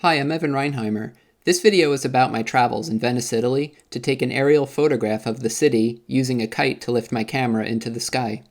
Hi, I'm Evan Reinheimer. This video is about my travels in Venice, Italy, to take an aerial photograph of the city using a kite to lift my camera into the sky.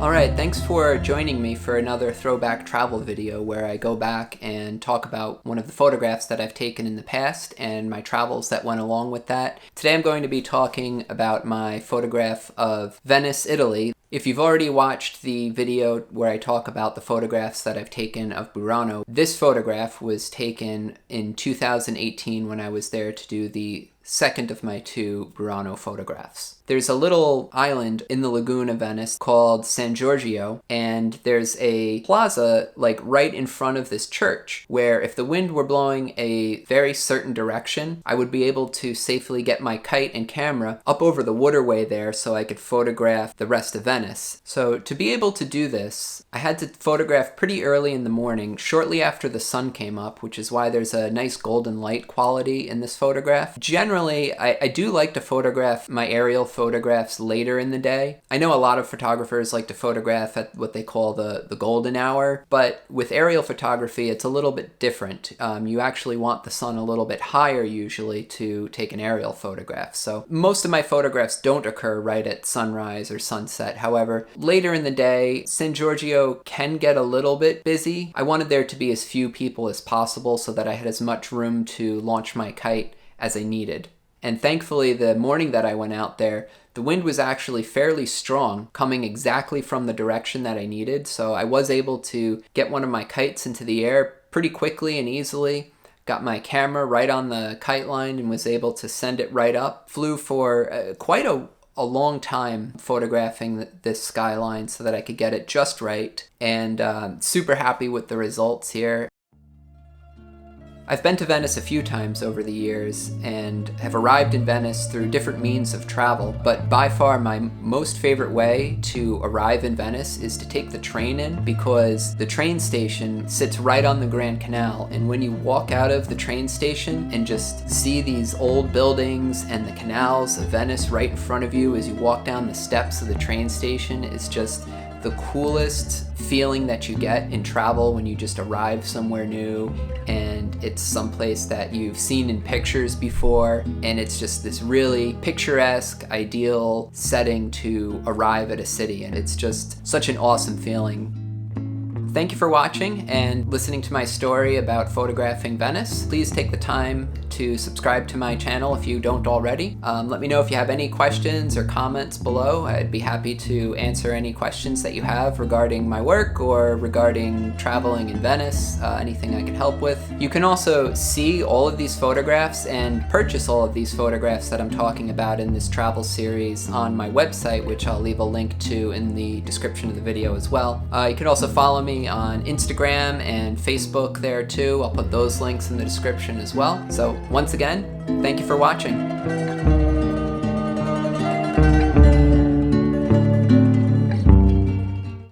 Alright, thanks for joining me for another throwback travel video where I go back and talk about one of the photographs that I've taken in the past and my travels that went along with that. Today I'm going to be talking about my photograph of Venice, Italy. If you've already watched the video where I talk about the photographs that I've taken of Burano, this photograph was taken in 2018 when I was there to do the second of my two Burano photographs. There's a little island in the lagoon of Venice called San Giorgio, and there's a plaza like right in front of this church where if the wind were blowing a very certain direction, I would be able to safely get my kite and camera up over the waterway there so I could photograph the rest of Venice. So to be able to do this, I had to photograph pretty early in the morning, shortly after the sun came up, which is why there's a nice golden light quality in this photograph. Generally, I do like to photograph my aerial photographs later in the day. I know a lot of photographers like to photograph at what they call the golden hour, but with aerial photography, it's a little bit different. You actually want the sun a little bit higher usually to take an aerial photograph. So most of my photographs don't occur right at sunrise or sunset. However, later in the day, San Giorgio can get a little bit busy. I wanted there to be as few people as possible so that I had as much room to launch my kite as I needed. And thankfully, the morning that I went out there, the wind was actually fairly strong, coming exactly from the direction that I needed. So I was able to get one of my kites into the air pretty quickly and easily. Got my camera right on the kite line and was able to send it right up. Flew for quite a long time photographing this skyline so that I could get it just right. And super happy with the results here. I've been to Venice a few times over the years and have arrived in Venice through different means of travel, but by far my most favorite way to arrive in Venice is to take the train in because the train station sits right on the Grand Canal, and when you walk out of the train station and just see these old buildings and the canals of Venice right in front of you as you walk down the steps of the train station, is just the coolest feeling that you get in travel when you just arrive somewhere new and it's someplace that you've seen in pictures before, and it's just this really picturesque, ideal setting to arrive at a city, and it's just such an awesome feeling. Thank you for watching and listening to my story about photographing Venice. Please take the time to subscribe to my channel if you don't already. Let me know if you have any questions or comments below. I'd be happy to answer any questions that you have regarding my work or regarding traveling in Venice, anything I can help with. You can also see all of these photographs and purchase all of these photographs that I'm talking about in this travel series on my website, which I'll leave a link to in the description of the video as well. You can also follow me on Instagram and Facebook there too. I'll put those links in the description as well. So once again, thank you for watching.